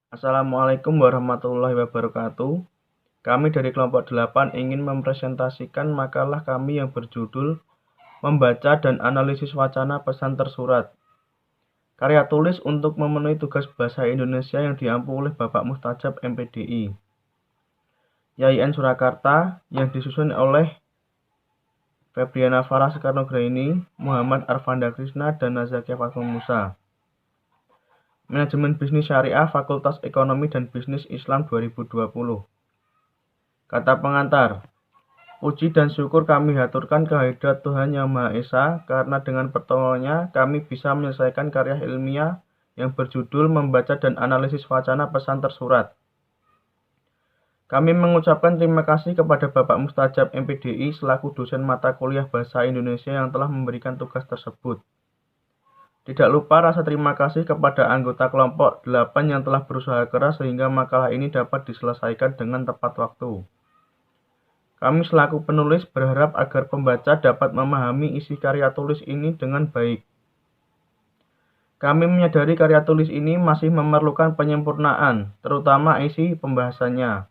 Assalamualaikum warahmatullahi wabarakatuh. Kami dari kelompok 8 ingin mempresentasikan makalah kami yang berjudul Membaca dan Analisis Wacana Pesan Tersurat. Karya tulis untuk memenuhi tugas bahasa Indonesia yang diampu oleh Bapak Mustajab MPDI, YIN Surakarta, yang disusun oleh Febriana Farah Soekarnograini, Muhammad Arfanda Krisna, dan Nazakia Fatma Musa. Manajemen Bisnis Syariah Fakultas Ekonomi dan Bisnis Islam 2020. Kata pengantar, puji dan syukur kami haturkan kehadirat Tuhan Yang Maha Esa, karena dengan pertolongannya kami bisa menyelesaikan karya ilmiah yang berjudul Membaca dan Analisis Wacana Pesan Tersurat. Kami mengucapkan terima kasih kepada Bapak Mustajab MPDI selaku dosen mata kuliah Bahasa Indonesia yang telah memberikan tugas tersebut. Tidak lupa rasa terima kasih kepada anggota kelompok 8 yang telah berusaha keras sehingga makalah ini dapat diselesaikan dengan tepat waktu. Kami selaku penulis berharap agar pembaca dapat memahami isi karya tulis ini dengan baik. Kami menyadari karya tulis ini masih memerlukan penyempurnaan, terutama isi pembahasannya.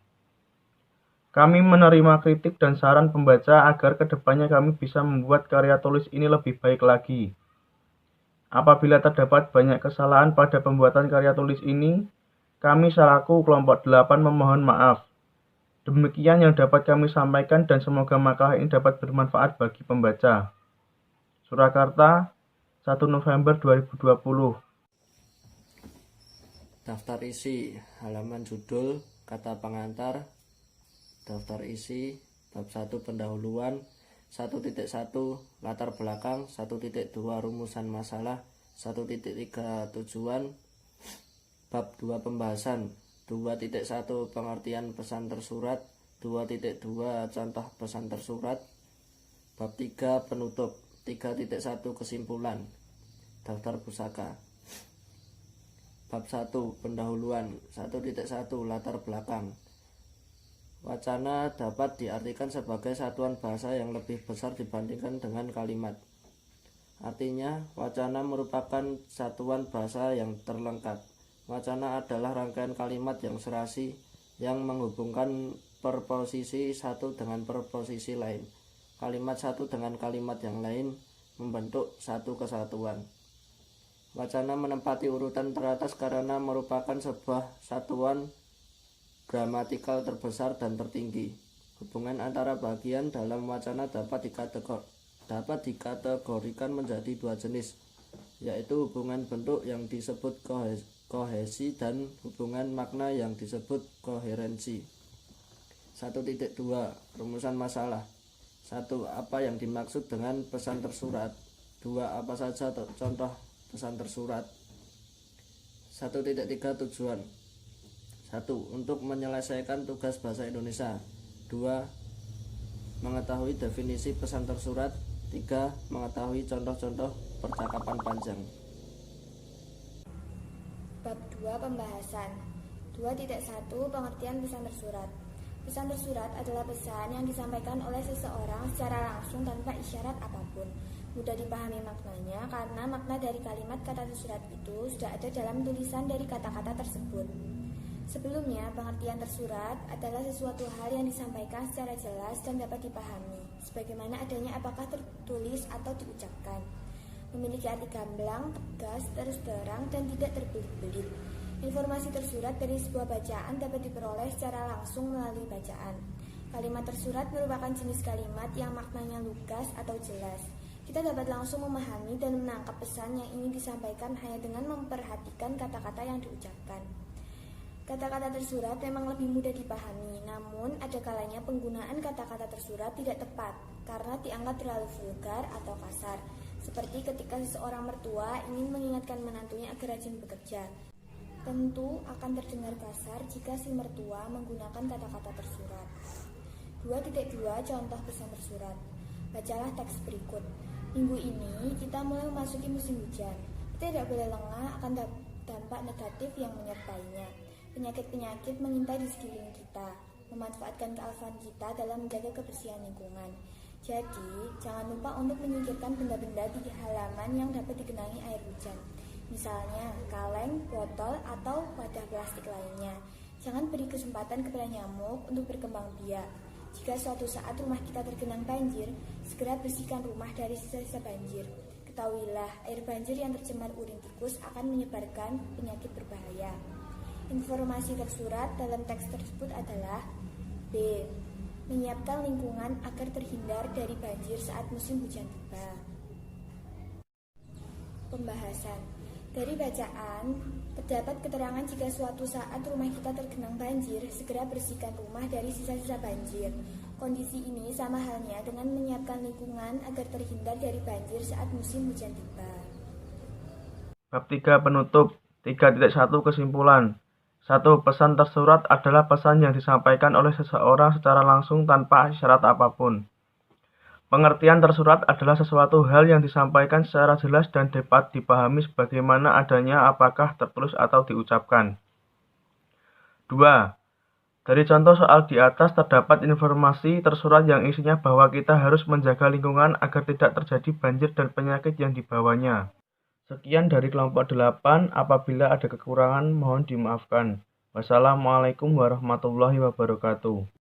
Kami menerima kritik dan saran pembaca agar kedepannya kami bisa membuat karya tulis ini lebih baik lagi. Apabila terdapat banyak kesalahan pada pembuatan karya tulis ini, kami selaku kelompok 8 memohon maaf. Demikian yang dapat kami sampaikan dan semoga makalah ini dapat bermanfaat bagi pembaca. Surakarta, 1 November 2020. Daftar isi, halaman judul, kata pengantar, daftar isi, bab 1 pendahuluan, 1.1 latar belakang, 1.2 rumusan masalah, 1.3 tujuan, bab 2 pembahasan, 2.1 pengertian pesan tersurat, 2.2 contoh pesan tersurat, bab 3 penutup, 3.1 kesimpulan. Daftar pusaka. Bab 1 pendahuluan, 1.1 latar belakang. Wacana dapat diartikan sebagai satuan bahasa yang lebih besar dibandingkan dengan kalimat. Artinya, wacana merupakan satuan bahasa yang terlengkap. Wacana adalah rangkaian kalimat yang serasi yang menghubungkan preposisi satu dengan preposisi lain. Kalimat satu dengan kalimat yang lain membentuk satu kesatuan. Wacana menempati urutan teratas karena merupakan sebuah satuan gramatikal terbesar dan tertinggi. Hubungan antara bagian dalam wacana dapat dikategorikan menjadi dua jenis, yaitu hubungan bentuk yang disebut kohesi dan hubungan makna yang disebut koherensi. 1.2 rumusan masalah. 1. Apa yang dimaksud dengan pesan tersurat? 2. Apa saja contoh pesan tersurat? 1.3 tujuan. 1. Untuk menyelesaikan tugas bahasa Indonesia. 2. Mengetahui definisi pesan tersurat. 3. Mengetahui contoh-contoh percakapan panjang. Bab 2 pembahasan. 2.1 pengertian pesan tersurat. Pesan tersurat adalah pesan yang disampaikan oleh seseorang secara langsung tanpa isyarat apapun. Mudah dipahami maknanya karena makna dari kalimat kata tersurat itu sudah ada dalam tulisan dari kata-kata tersebut. Sebelumnya, pengertian tersurat adalah sesuatu hal yang disampaikan secara jelas dan dapat dipahami, sebagaimana adanya apakah tertulis atau diucapkan. Memiliki arti gamblang, tegas, terus terang, dan tidak terbelit-belit. Informasi tersurat dari sebuah bacaan dapat diperoleh secara langsung melalui bacaan. Kalimat tersurat merupakan jenis kalimat yang maknanya lugas atau jelas. Kita dapat langsung memahami dan menangkap pesan yang ingin disampaikan hanya dengan memperhatikan kata-kata yang diucapkan. Kata-kata tersurat memang lebih mudah dipahami, namun ada kalanya penggunaan kata-kata tersurat tidak tepat karena dianggap terlalu vulgar atau kasar, seperti ketika seseorang mertua ingin mengingatkan menantunya agar rajin bekerja. Tentu akan terdengar kasar jika si mertua menggunakan kata-kata tersurat. 2.2 contoh pesan tersurat. Bacalah teks berikut. Minggu ini kita mulai memasuki musim hujan. Kita tidak boleh lengah akan dampak negatif yang menyertainya. Penyakit-penyakit mengintai di sekeliling kita, memanfaatkan kealfaan kita dalam menjaga kebersihan lingkungan. Jadi, jangan lupa untuk menyingkirkan benda-benda di halaman yang dapat digenangi air hujan. misalnya kaleng, botol, atau wadah plastik lainnya. Jangan beri kesempatan kepada nyamuk untuk berkembang biak. Jika suatu saat rumah kita tergenang banjir, segera bersihkan rumah dari sisa-sisa banjir. Ketahuilah, air banjir yang tercemar urin tikus akan menyebarkan penyakit berbahaya. Informasi tersurat dalam teks tersebut adalah B. Menyiapkan lingkungan agar terhindar dari banjir saat musim hujan tiba. Pembahasan. Dari bacaan, terdapat keterangan jika suatu saat rumah kita tergenang banjir, segera bersihkan rumah dari sisa-sisa banjir. Kondisi ini sama halnya dengan menyiapkan lingkungan agar terhindar dari banjir saat musim hujan tiba. Bab 3 penutup. 3.1 kesimpulan. 1. Pesan tersurat adalah pesan yang disampaikan oleh seseorang secara langsung tanpa isyarat apapun. Pengertian tersurat adalah sesuatu hal yang disampaikan secara jelas dan dapat dipahami sebagaimana adanya apakah tertulis atau diucapkan. 2. Dari contoh soal di atas terdapat informasi tersurat yang isinya bahwa kita harus menjaga lingkungan agar tidak terjadi banjir dan penyakit yang dibawanya. Sekian dari kelompok 8, apabila ada kekurangan mohon dimaafkan. Wassalamualaikum warahmatullahi wabarakatuh.